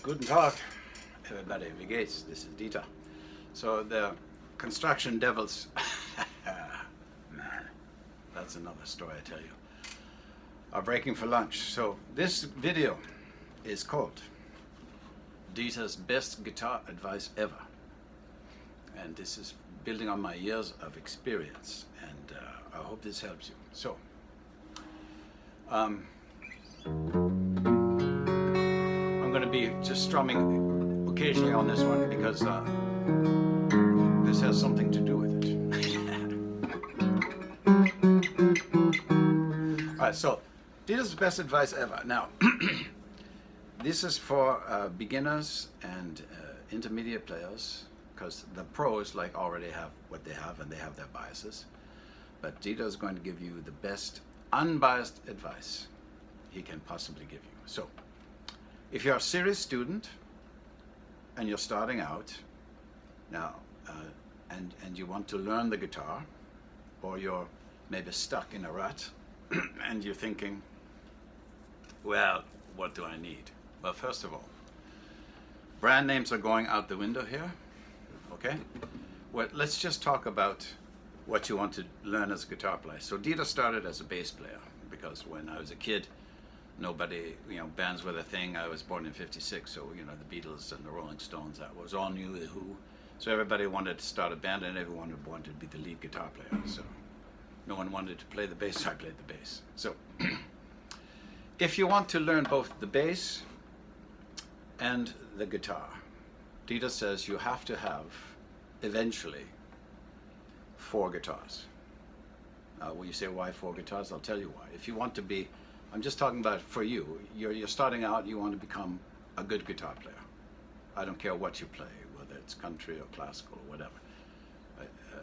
Guten Tag, everybody. Wie geht's? This is Dieter. So the construction devils, man, that's another story I tell you, are breaking for lunch. So this video is called Dieter's best guitar advice ever. And this is building on my years of experience, and I hope this helps you. So, I'm going to be just strumming occasionally on this one because this has something to do with it. Alright, so Dieter's best advice ever. Now, this is for beginners and intermediate players, because the pros already have what they have and they have their biases. But Dieter is going to give you the best unbiased advice he can possibly give you. So, if you're a serious student and you're starting out now, and you want to learn the guitar, or you're maybe stuck in a rut and you're thinking, well, what do I need? Well, first of all, brand names are going out the window here. Okay? Well, let's just talk about what you want to learn as a guitar player. So Dieter started as a bass player because when I was a kid, nobody, bands were the thing. I was born in '56, so the Beatles and the Rolling Stones, that was all new, the Who. So everybody wanted to start a band and everyone wanted to be the lead guitar player. So no one wanted to play the bass, so I played the bass. So if you want to learn both the bass and the guitar, Dieter says you have to have eventually 4 guitars. When you say why 4 guitars, I'll tell you why. If you want to be, I'm just talking about for you, you're starting out, you want to become a good guitar player. I don't care what you play, whether it's country or classical or whatever.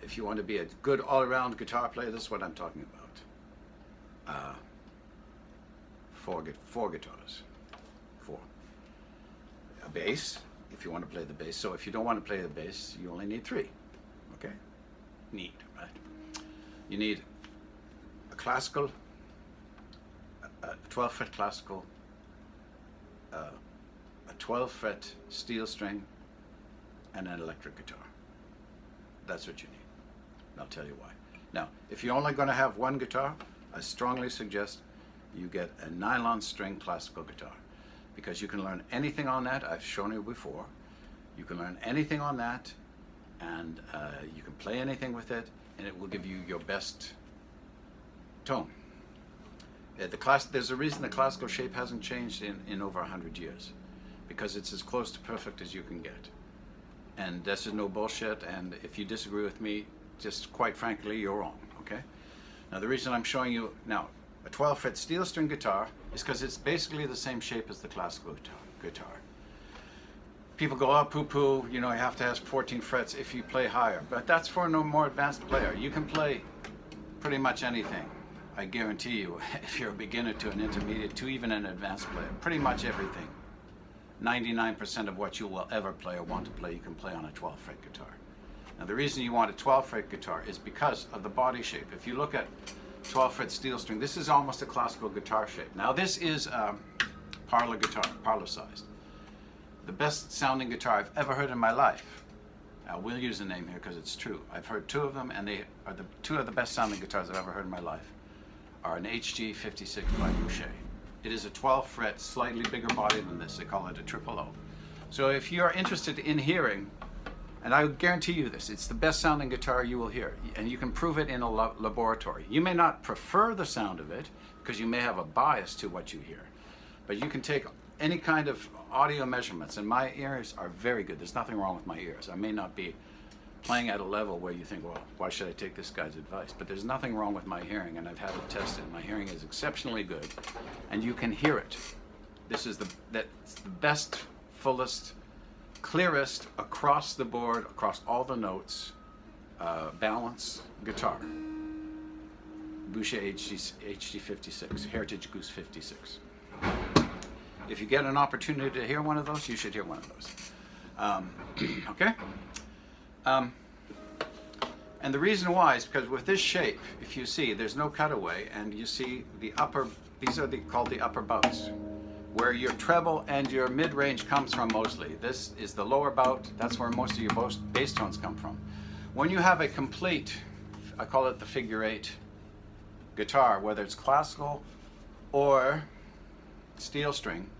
If you want to be a good all-around guitar player, this is what I'm talking about. 4 guitars. 4. A bass, if you want to play the bass. So if you don't want to play the bass, you only need 3. Okay? Neat, right? You need a classical, a 12-fret classical, a 12-fret steel string, and an electric guitar. That's what you need. And I'll tell you why. Now, if you're only going to have one guitar, I strongly suggest you get a nylon string classical guitar, because you can learn anything on that. I've shown you before. You can learn anything on that, and you can play anything with it, and it will give you your best tone. There's a reason the classical shape hasn't changed in over 100 years, because it's as close to perfect as you can get. And this is no bullshit, and if you disagree with me, just quite frankly, you're wrong, okay? Now the reason I'm showing you now a 12-fret steel string guitar is because it's basically the same shape as the classical guitar. People go, oh, poo-poo, you have to have 14 frets if you play higher. But that's for no more advanced player. You can play pretty much anything, I guarantee you, if you're a beginner to an intermediate to even an advanced player. Pretty much everything. 99% of what you will ever play or want to play, you can play on a 12-fret guitar. Now the reason you want a 12-fret guitar is because of the body shape. If you look at 12-fret steel string, this is almost a classical guitar shape. Now this is parlor guitar, parlor sized. The best sounding guitar I've ever heard in my life. I will use the name here because it's true. I've heard 2 of them, and they are the 2 of the best sounding guitars I've ever heard in my life. Are an HG 56 by Boucher. It is a 12-fret, slightly bigger body than this. They call it a triple O. So if you're interested in hearing, and I guarantee you this, it's the best sounding guitar you will hear, and you can prove it in a laboratory. You may not prefer the sound of it because you may have a bias to what you hear, but you can take any kind of audio measurements, and my ears are very good. There's nothing wrong with my ears. I may not be playing at a level where you think, well, why should I take this guy's advice? But there's nothing wrong with my hearing, and I've had it tested. My hearing is exceptionally good, and you can hear it. This is that's the best, fullest, clearest, across the board, across all the notes, balance guitar. Boucher HD 56, Heritage Goose 56. If you get an opportunity to hear one of those, you should hear one of those. Okay? And the reason why is because with this shape, if you see, there's no cutaway, and you see the upper, these are called the upper bouts. where your treble and your mid-range comes from mostly. This is the lower bout. That's where most of your bass tones come from. When you have a complete, I call it the figure 8 guitar, whether it's classical or steel string,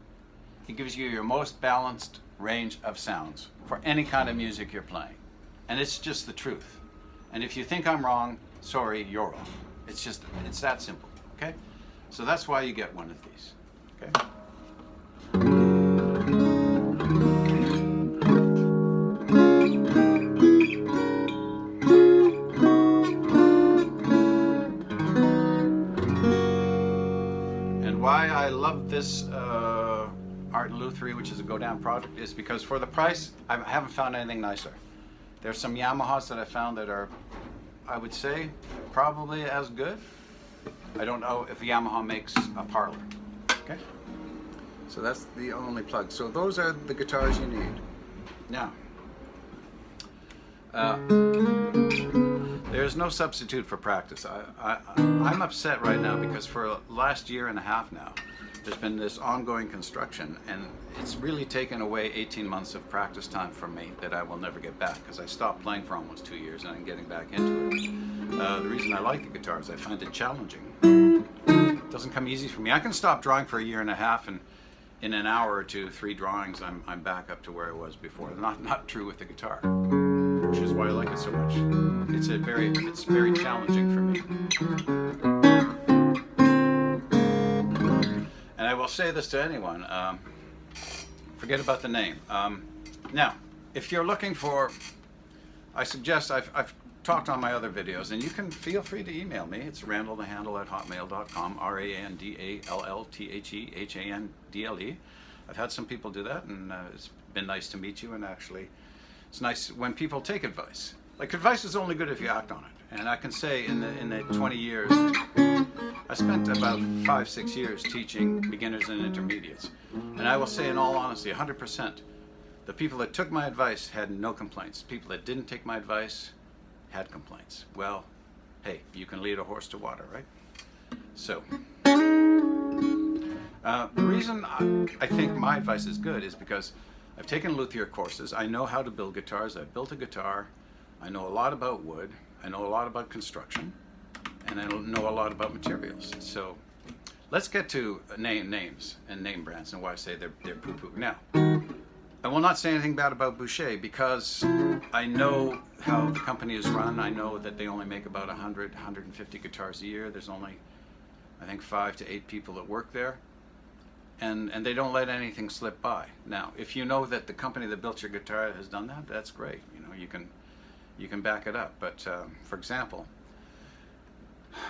it gives you your most balanced range of sounds for any kind of music you're playing. And it's just the truth. And if you think I'm wrong, sorry, you're wrong. It's that simple, okay? So that's why you get one of these, okay? Why I love this Art & Lutherie, which is a go-down product, is because for the price, I haven't found anything nicer. There's some Yamahas that I found that are, I would say, probably as good. I don't know if Yamaha makes a parlor. Okay? So that's the only plug. So those are the guitars you need. Now, there's no substitute for practice. I'm upset right now because for the last year and a half now, there's been this ongoing construction, and it's really taken away 18 months of practice time from me that I will never get back, because I stopped playing for almost 2 years and I'm getting back into it. The reason I like the guitar is I find it challenging. It doesn't come easy for me. I can stop drawing for a year and a half, and in an hour or two, 3 drawings, I'm back up to where I was before. Not true with the guitar, which is why I like it so much. It's very challenging for me. And I will say this to anyone, forget about the name. Now, if you're looking for, I suggest, I've talked on my other videos, and you can feel free to email me. It's randallthehandle@hotmail.com, RANDALLTHEHANDLE. I've had some people do that, and it's been nice to meet you, and actually, it's nice when people take advice. Like, advice is only good if you act on it. And I can say in the 20 years, I spent about 5-6 years teaching beginners and intermediates. And I will say in all honesty, 100%, the people that took my advice had no complaints. People that didn't take my advice had complaints. Well, hey, you can lead a horse to water, right? So, the reason I think my advice is good is because I've taken luthier courses. I know how to build guitars. I've built a guitar. I know a lot about wood. I know a lot about construction. And I know a lot about materials. So let's get to names and name brands and why I say they're poo-poo. Now, I will not say anything bad about Boucher because I know how the company is run. I know that they only make about 100, 150 guitars a year. There's only, I think, 5 to 8 people that work there. And they don't let anything slip by. Now, if you know that the company that built your guitar has done that, that's great. You know, you can back it up. But for example,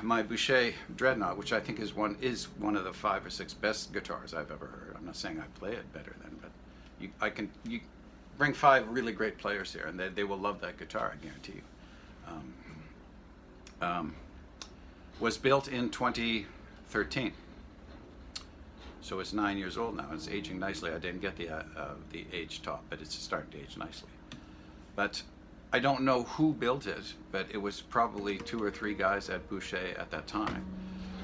my Boucher Dreadnought, which I think is one of the 5 or 6 best guitars I've ever heard. I'm not saying I play it better than, but you bring 5 really great players here, and they will love that guitar, I guarantee you. Was built in 2013, so it's 9 years old now. It's aging nicely. I didn't get the age top, but it's starting to age nicely. But I don't know who built it, but it was probably 2 or 3 guys at Boucher at that time.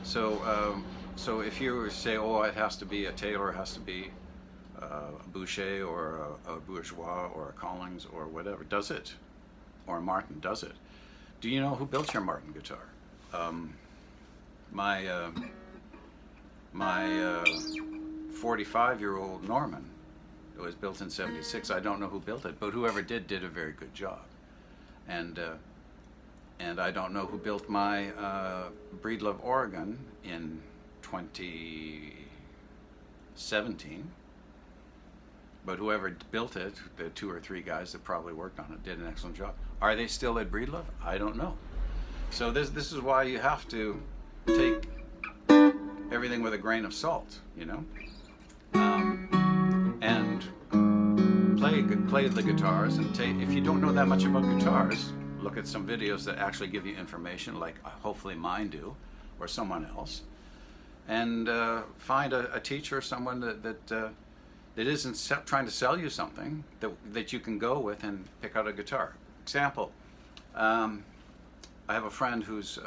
So, so if you were to say, oh, it has to be a Taylor, it has to be a Boucher or a Bourgeois or a Collings or whatever, does it? Or a Martin, does it? Do you know who built your Martin guitar? My 45-year-old Norman, it was built in '76. I don't know who built it, but whoever did a very good job. And I don't know who built my Breedlove Oregon in 2017. But whoever built it, the 2 or 3 guys that probably worked on it, did an excellent job. Are they still at Breedlove? I don't know. So this is why you have to take everything with a grain of salt, you know, and play the guitars. And if you don't know that much about guitars, look at some videos that actually give you information, like hopefully mine do, or someone else, and find a teacher, someone that isn't trying to sell you something that you can go with and pick out a guitar. Example, I have a friend whose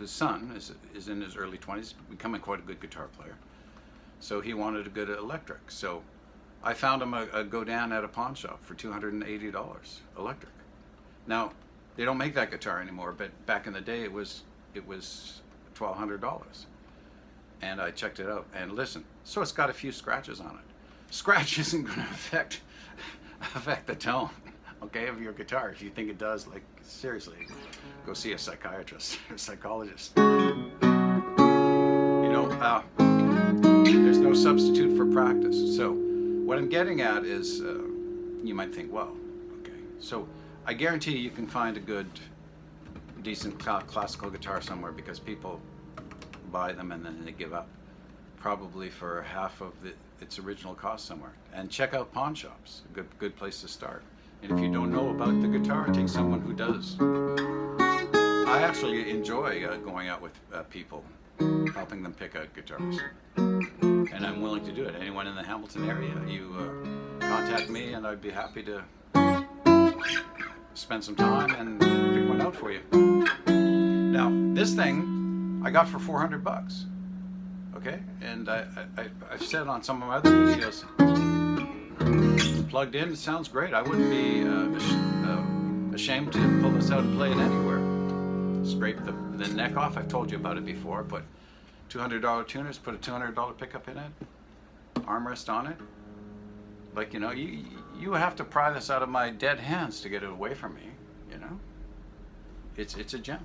son is in his early 20s, becoming quite a good guitar player. So he wanted a good electric. So I found him a Godin at a pawn shop for $280 electric. Now, they don't make that guitar anymore, but back in the day it was $1,200. And I checked it out, and listen, so it's got a few scratches on it. Scratch isn't going to affect the tone, okay, of your guitar. If you think it does, like, seriously, go see a psychiatrist or psychologist. There's no substitute for practice. So what I'm getting at is, you might think, well, okay, so I guarantee you can find a good, decent classical guitar somewhere, because people buy them and then they give up, probably for half of its original cost somewhere. And check out pawn shops, a good place to start. And if you don't know about the guitar, take someone who does. I actually enjoy going out with people, helping them pick out guitars, and I'm willing to do it. Anyone in the Hamilton area, you contact me and I'd be happy to spend some time and pick one out for you. Now, this thing I got for $400, okay? And I've said on some of my other videos, plugged in, it sounds great. I wouldn't be ashamed to pull this out and play it anywhere. Scrape the neck off. I've told you about it before. Put $200 tuners, put a $200 pickup in it, armrest on it. Like, you have to pry this out of my dead hands to get it away from me, It's a gem.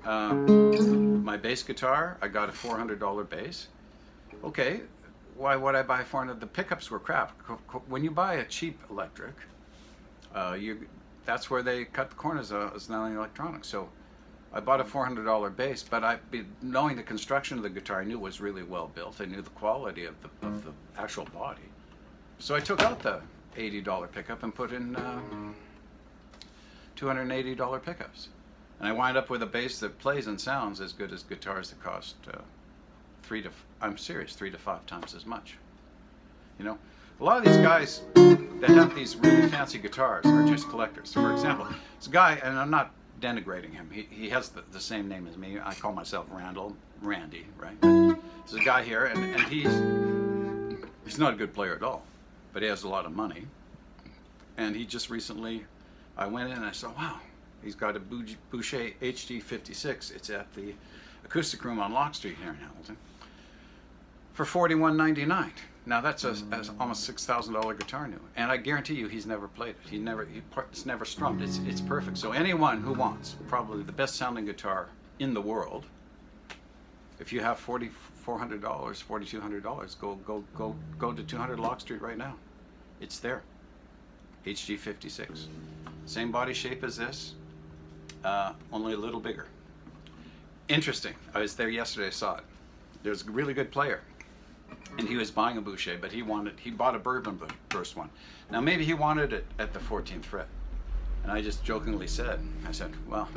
My bass guitar, I got a $400 bass. Okay, why would I buy $400? The pickups were crap. When you buy a cheap electric, that's where they cut the corners as nylon electronics. So I bought a $400 bass, but knowing the construction of the guitar, I knew it was really well built. I knew the quality of the actual body. So I took out the $80 pickup and put in $280 pickups. And I wind up with a bass that plays and sounds as good as guitars that cost 3 to 5 times as much. A lot of these guys that have these really fancy guitars are just collectors. For example, this guy, and I'm not denigrating him, he has the same name as me. I call myself Randy, right? There's a guy here, and he's not a good player at all, but he has a lot of money. And he just recently, I went in and I saw, wow, he's got a Boucher HD56. It's at the Acoustic Room on Lock Street here in Hamilton for $41.99. Now that's almost $6,000 guitar new, and I guarantee you he's never played it. It's never strummed. It's perfect. So anyone who wants probably the best sounding guitar in the world, if you have $4,400, $4,200, go to 200 Lock Street right now. It's there. HD56, same body shape as this, only a little bigger. Interesting. I was there yesterday. I saw it. There's a really good player, and he was buying a Boucher, but he bought a bourbon burst one. Now maybe he wanted it at the 14th fret, and I just jokingly said, well,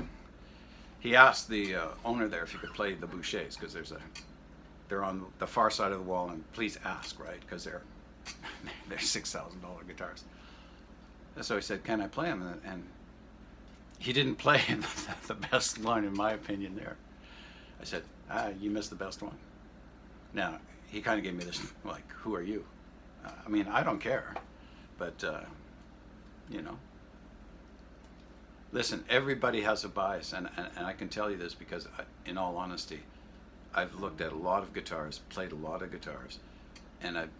he asked the owner there if he could play the Bouchers, because they're on the far side of the wall, and please ask, right? Because they're $6,000 guitars. So he said, can I play him? And he didn't play the best one, in my opinion, there. I said, you missed the best one. Now, he kind of gave me this, like, who are you? I mean, I don't care, but, listen, everybody has a bias, and I can tell you this because, in all honesty, I've looked at a lot of guitars, played a lot of guitars, and I've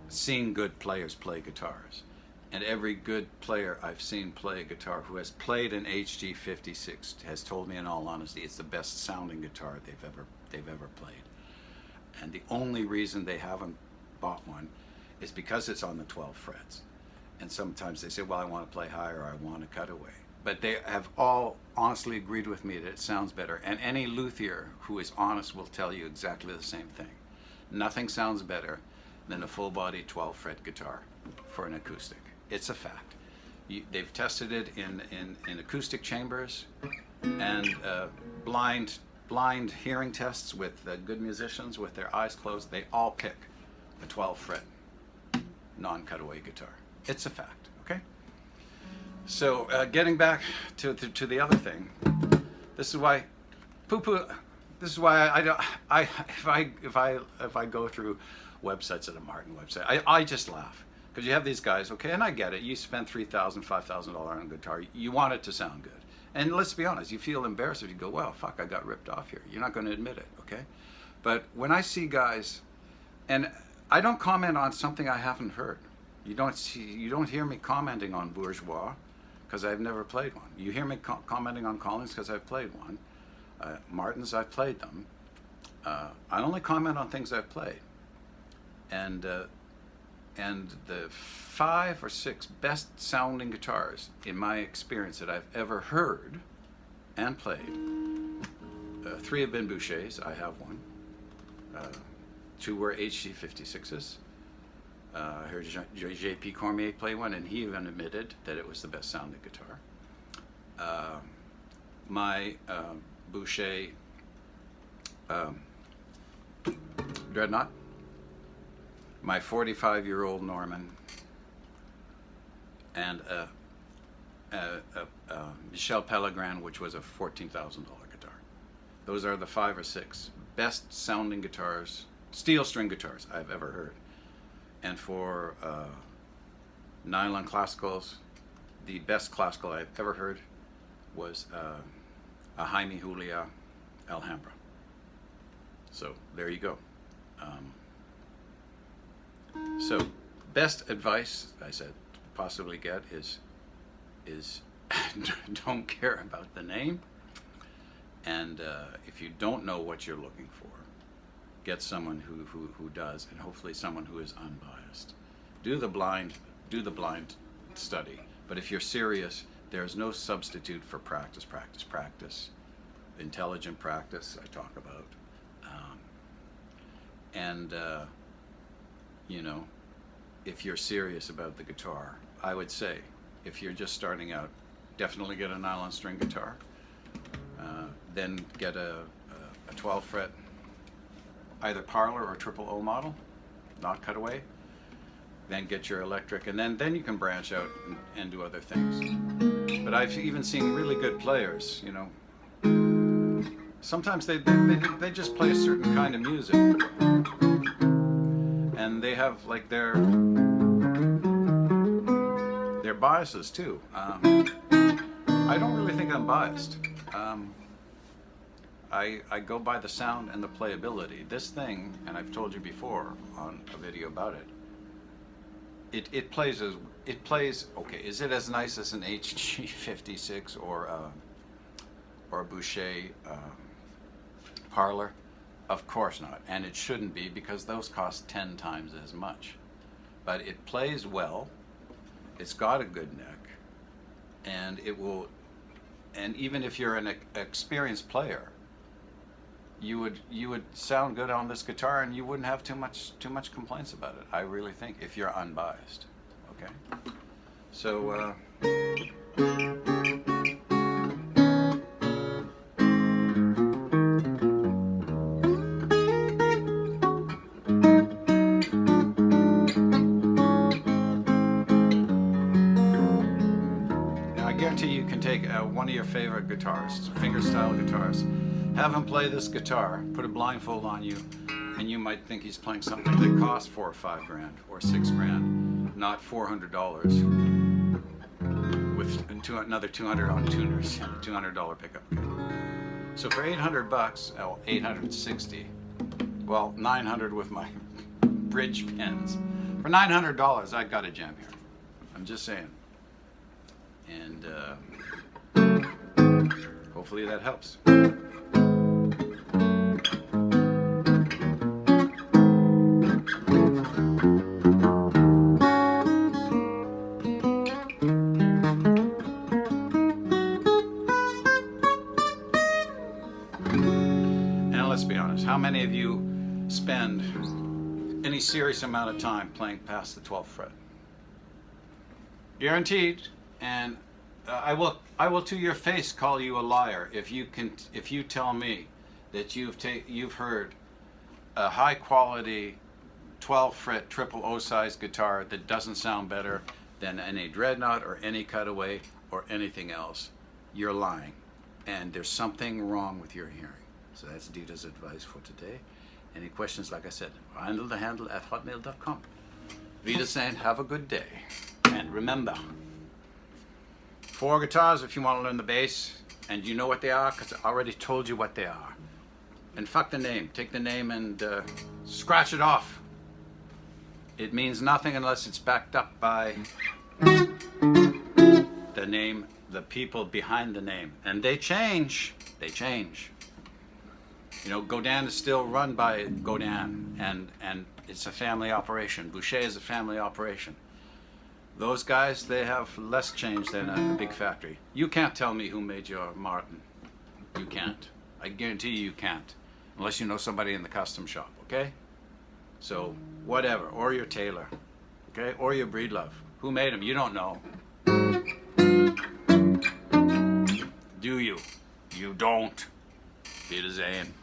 seen good players play guitars. And every good player I've seen play a guitar who has played an HD56 has told me, in all honesty, it's the best sounding guitar they've ever played. And the only reason they haven't bought one is because it's on the 12 frets. And sometimes they say, well, I want to play higher, or I want a cutaway. But they have all honestly agreed with me that it sounds better. And any luthier who is honest will tell you exactly the same thing. Nothing sounds better than a full body 12 fret guitar for an acoustic. It's a fact. They've tested it in acoustic chambers and blind hearing tests with good musicians with their eyes closed. They all pick a 12 fret non-cutaway guitar. It's a fact, okay? So getting back to the other thing, this is why This is why if I go through website's at a Martin website. I just laugh because you have these guys, okay, and I get it. You spend $3,000, $5,000 on a guitar. You want it to sound good. And let's be honest, you feel embarrassed if you go, well, fuck, I got ripped off here. You're not going to admit it, okay? But when I see guys, and I don't comment on something I haven't heard. You don't hear me commenting on Bourgeois because I've never played one. You hear me commenting on Collins because I've played one. Martins, I've played them. I only comment on things I've played. And the 5 or 6 best sounding guitars in my experience that I've ever heard and played, 3 have been Bouchers. I have one. 2 were HC56s. I heard J.P. Cormier play one, and he even admitted that it was the best sounding guitar. My Boucher Dreadnought, my 45-year-old Norman, and Michel Pellegrin, which was a $14,000 guitar. Those are the 5 or 6 best sounding guitars, steel string guitars I've ever heard. And for nylon classicals, the best classical I've ever heard was a Jaime Julia Alhambra. So there you go. So best advice I said possibly get is don't care about the name, and if you don't know what you're looking for, get someone who does, and hopefully someone who is unbiased. Do the blind study. But if you're serious, there's no substitute for practice, practice, practice. Intelligent practice, I talk about. You know, if you're serious about the guitar, I would say, if you're just starting out, definitely get a nylon string guitar. Then get a 12 fret, either parlor or triple O model, not cutaway. Then get your electric, and then you can branch out and do other things. But I've even seen really good players, you know. Sometimes they just play a certain kind of music, and they have like their biases too. I don't really think I'm biased. I go by the sound and the playability. This thing, and I've told you before on a video about it, it plays okay. Is it as nice as an HG56 or a Boucher parlor? Of course not, and it shouldn't be, because those cost 10 times as much. But it plays well. It's got a good neck, and it will. And even if you're an experienced player, you would sound good on this guitar, and you wouldn't have too much complaints about it. I really think, if you're unbiased. Okay, so. You can take one of your favorite guitars, fingerstyle guitars, have him play this guitar, put a blindfold on you, and you might think he's playing something that costs $4 or $5 grand or $6 grand, not $400 with another $200 on tuners and a $200 pickup kit. So for $800, oh, $860, well, $900 with my bridge pins. For $900, I got a gem here. I'm just saying. And hopefully that helps. And let's be honest, how many of you spend any serious amount of time playing past the 12th fret? Guaranteed. And I will to your face call you a liar if you tell me that you've heard a high quality 12 fret triple O size guitar that doesn't sound better than any Dreadnought or any Cutaway or anything else. You're lying, and there's something wrong with your hearing. So that's Dita's advice for today, Any questions, like I said, reindelthehandle@hotmail.com. Wiedersehen, have a good day. And remember, 4 guitars if you want to learn the bass, and you know what they are because I already told you what they are. And fuck the name. Take the name and scratch it off. It means nothing unless it's backed up by the name, the people behind the name. And they change. They change. You know, Godin is still run by Godin, and it's a family operation. Boucher is a family operation. Those guys, they have less change than a big factory. You can't tell me who made your Martin. You can't. I guarantee you can't. Unless you know somebody in the custom shop, okay? So, whatever. Or your tailor, okay? Or your breedlove. Who made them? You don't know. Do you? You don't. Wiedersehen.